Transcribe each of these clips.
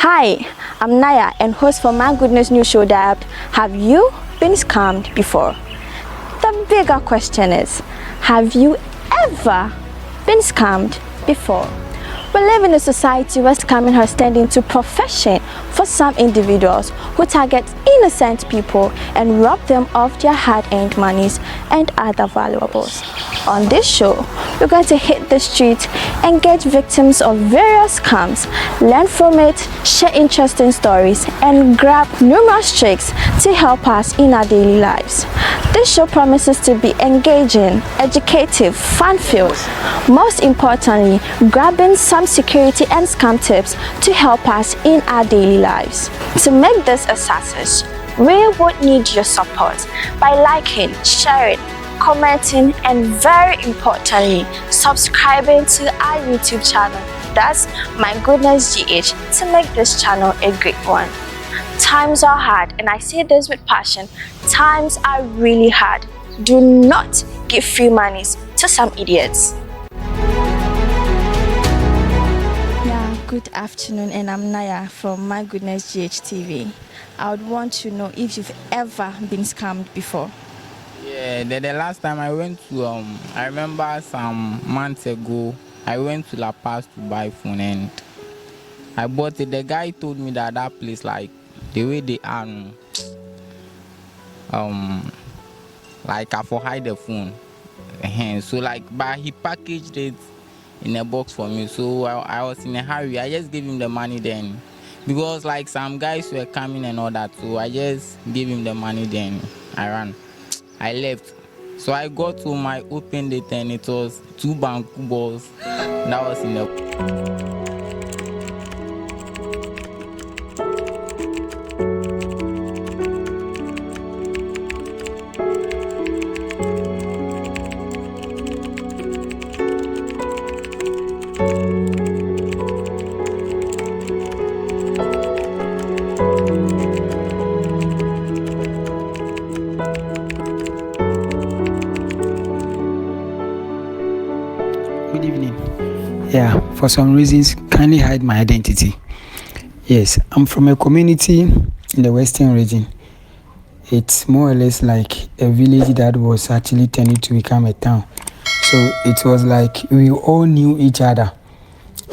Hi, I'm Naya and host for My Goodness News Show that have you been scammed before? The bigger question is, have you ever been scammed before? We live in a society where scamming has turned into a profession for some individuals who target innocent people and rob them of their hard-earned monies and other valuables. On this show, we're going to hit the streets, engage victims of various scams, learn from it, share interesting stories, and grab numerous tricks to help us in our daily lives. This show promises to be engaging, educative, fun-filled, most importantly, grabbing some security and scam tips to help us in our daily lives. To make this a success, we would need your support by liking, sharing, commenting, and very importantly, subscribing to our YouTube channel. That's My Goodness GH to make this channel a great one. Times are hard, and I say this with passion. Times are really hard. Do not give free monies to some idiots. Yeah, good afternoon, and I'm Naya from My Goodness GH TV. I would want to know if you've ever been scammed before. Yeah, the last time I went to I remember some months ago I went to La Paz to buy phone and I bought it. The guy told me that place, like the way they are, like I for hide the phone. So like, but he packaged it in a box for me. So I was in a hurry. I just gave him the money then, because like some guys were coming and all that. So I just gave him the money then. I ran. I left. So I got to my open date and it was 2 Banku Balls. That was in the... Good evening. Yeah, for some reasons, kindly hide my identity. Yes, I'm from a community in the Western region. It's more or less like a village that was actually turning to become a town. So it was like we all knew each other.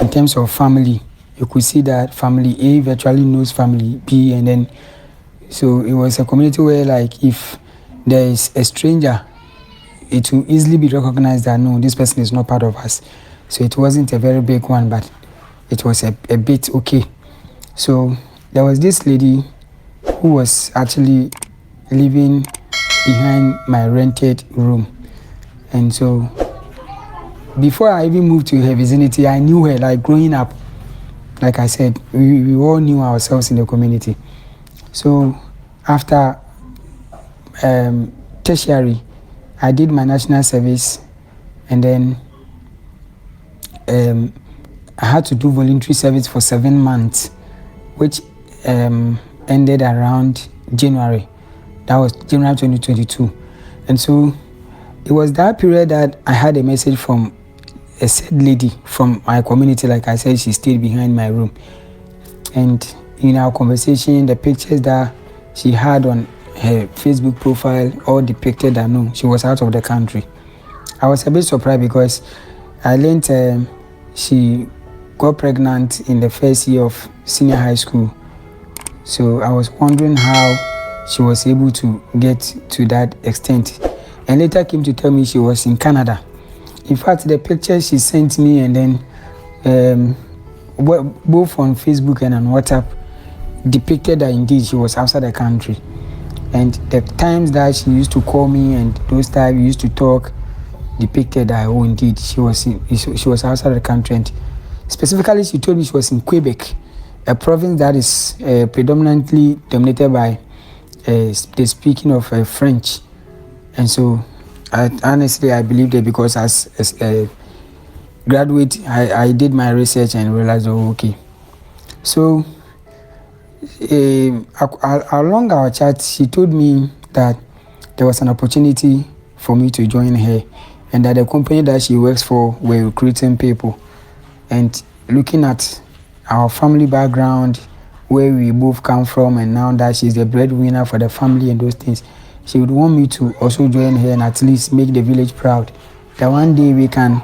In terms of family, you could see that family A virtually knows family B, and then so it was a community where like if there is a stranger, it will easily be recognized that no, this person is not part of us. So it wasn't a very big one, but it was a bit okay. So there was this lady who was actually living behind my rented room. And so before I even moved to her vicinity, I knew her, like growing up. Like I said, we all knew ourselves in the community. So after tertiary, I did my national service, and then I had to do voluntary service for 7 months, which ended around January. That was January 2022. And so it was that period that I had a message from a said lady from my community. Like I said, she stayed behind my room. And in our conversation, the pictures that she had on her Facebook profile all depicted that no, she was out of the country. I was a bit surprised because I learned she got pregnant in the first year of senior high school. So I was wondering how she was able to get to that extent. And later came to tell me she was in Canada. In fact, the pictures she sent me and then both on Facebook and on WhatsApp depicted that indeed she was outside the country. And the times that she used to call me and those times we used to talk depicted that, oh, indeed, she was outside the country. And specifically, she told me she was in Quebec, a province that is predominantly dominated by the speaking of French. And so, honestly, I believed it because as a graduate, I did my research and realized, oh, okay. So, along our chat, she told me that there was an opportunity for me to join her, and that the company that she works for were recruiting people. And looking at our family background, where we both come from, and now that she's the breadwinner for the family and those things, she would want me to also join her and at least make the village proud. That one day we can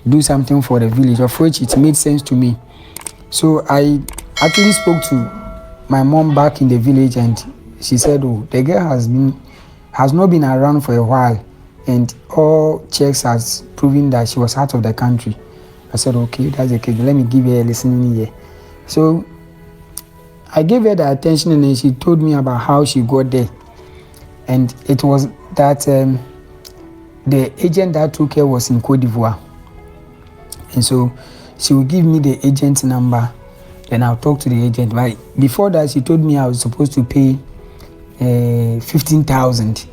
do something for the village, of which it made sense to me. So I actually spoke to my mom back in the village, and she said, oh, the girl has not been around for a while, and all checks has proven that she was out of the country. I said, okay, that's the case. Let me give her a listening ear. So I gave her the attention, and then she told me about how she got there. And it was that the agent that took her was in Cote d'Ivoire. And so she will give me the agent's number, then I'll talk to the agent. But before that, she told me I was supposed to pay 15,000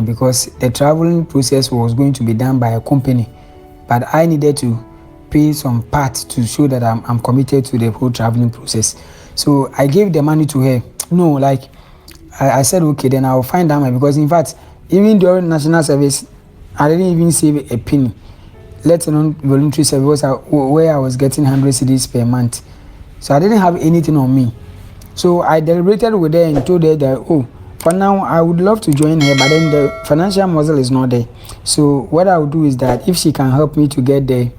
because the traveling process was going to be done by a company. But I needed to pay some part to show that I'm committed to the whole traveling process. So I gave the money to her. No, like I said, okay, then I'll find out because in fact, even during national service, I didn't even save a penny, let alone voluntary service where I was getting 100 cedis per month. So I didn't have anything on me. So I deliberated with her and told her that, oh, for now, I would love to join her, but then the financial muscle is not there. So what I will do is that if she can help me to get there,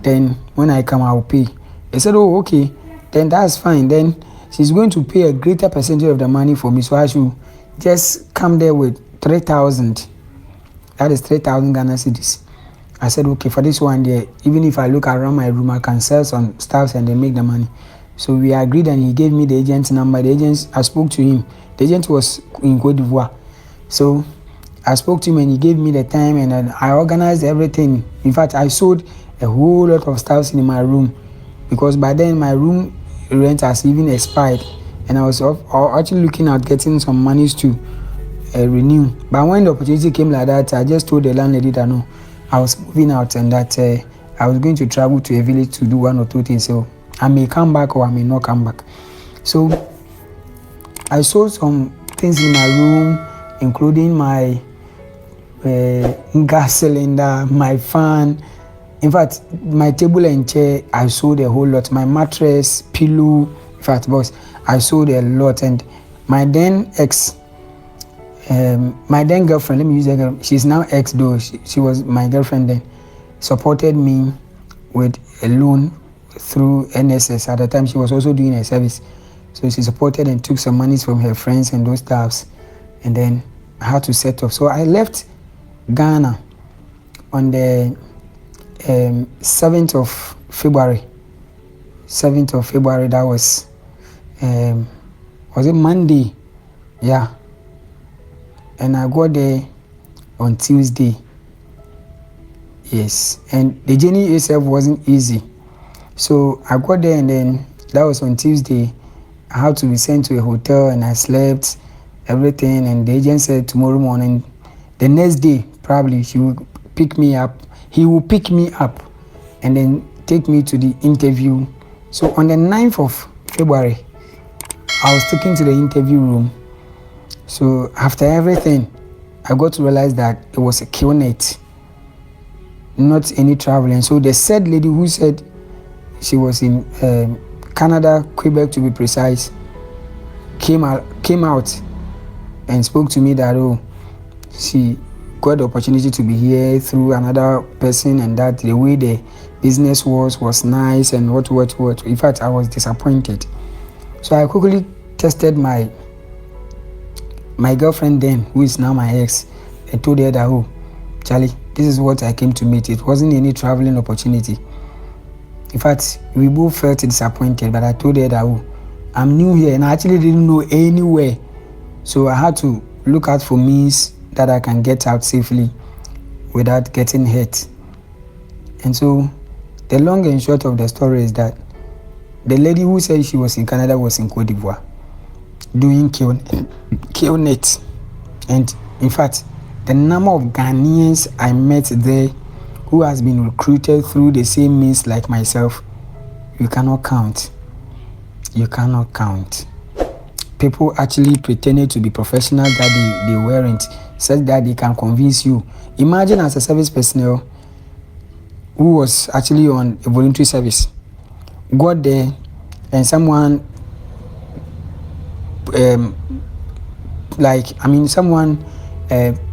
then when I come, I will pay. They said, oh, okay, then that's fine. Then she's going to pay a greater percentage of the money for me. So I should just come there with 3,000. That is 3,000 Ghana cedis. I said, okay, for this one there, even if I look around my room, I can sell some stuff and then make the money. So we agreed, and he gave me the agent's number. The agent, I spoke to him. The agent was in Cote d'Ivoire. So I spoke to him, and he gave me the time, and then I organized everything. In fact, I sold a whole lot of stuff in my room because by then my room rent has even expired, and I was actually looking at getting some monies to renew. But when the opportunity came like that, I just told the landlady that no, I was moving out and that I was going to travel to a village to do one or two things. So I may come back or I may not come back. So I sold some things in my room, including my gas cylinder, my fan. In fact, my table and chair, I sold a whole lot. My mattress, pillow, in fact, boss, I sold a lot. And my then girlfriend, let me use that girl. She's now ex though. She was my girlfriend then. Supported me with a loan through NSS. At the time, she was also doing a service. So she supported and took some monies from her friends and those stuffs. And then I had to set off. So I left Ghana on the 7th of February. 7th of February, that was it Monday? Yeah. And I got there on Tuesday. Yes. And the journey itself wasn't easy. So I got there, and then that was on Tuesday. I had to be sent to a hotel, and I slept, everything. And the agent said tomorrow morning, the next day, probably she will pick me up. He will pick me up and then take me to the interview. So on the 9th of February, I was taken to the interview room. So after everything, I got to realize that it was a QNET, not any traveling. So the said lady who said she was in Canada, Quebec to be precise, came out and spoke to me that, oh, she got the opportunity to be here through another person, and that the way the business was nice and what. In fact, I was disappointed. So I quickly tested my girlfriend then, who is now my ex, and told her that, oh, Charlie, this is what I came to meet. It wasn't any traveling opportunity. In fact, we both felt disappointed, but I told her that, oh, I'm new here and I actually didn't know anywhere. So I had to look out for means that I can get out safely without getting hurt. And so the long and short of the story is that the lady who said she was in Canada was in Cote d'Ivoire doing QNET. And in fact, the number of Ghanaians I met there who has been recruited through the same means like myself, you cannot count. You cannot count. People actually pretended to be professionals that they weren't, such that they can convince you. Imagine as a service personnel who was actually on a voluntary service, got there and someone someone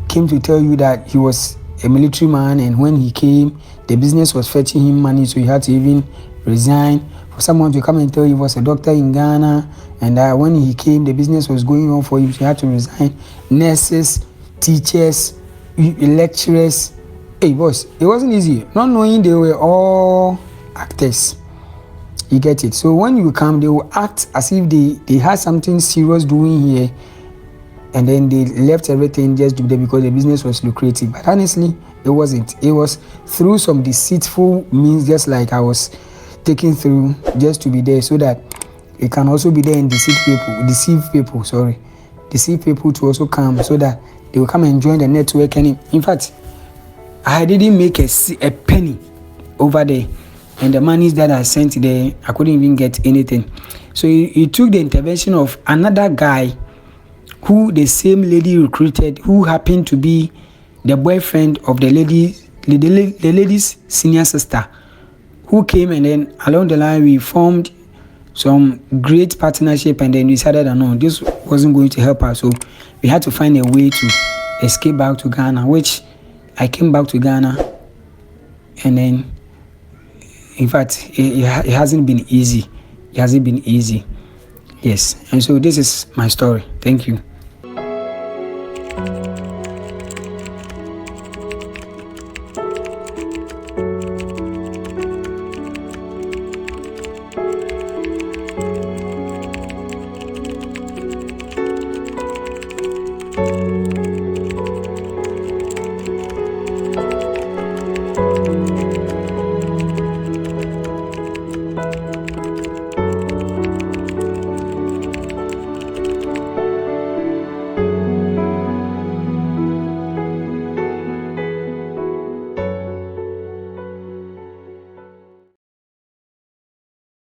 came to tell you that he was a military man, and when he came, the business was fetching him money, so he had to even resign. For someone to come and tell you he was a doctor in Ghana, and when he came, the business was going on for him, so he had to resign. Nurses, teachers, lecturers. Hey, boss, it wasn't easy. Not knowing they were all actors. You get it? So when you come, they will act as if they had something serious doing here, and then they left everything just to be there because the business was lucrative. But honestly, it wasn't. It was through some deceitful means, just like I was taking through, just to be there, so that it can also be there and deceive people to also come, so that they will come and join the network. And in fact, I didn't make a penny over there, and the monies that I sent there, I couldn't even get anything. So it took the intervention of another guy who the same lady recruited, who happened to be the boyfriend of the lady's senior sister, who came, and then along the line we formed some great partnership, and then we decided that no, this wasn't going to help us, so we had to find a way to escape back to Ghana, which I came back to Ghana, and then in fact it hasn't been easy. Yes, and so this is my story. Thank you.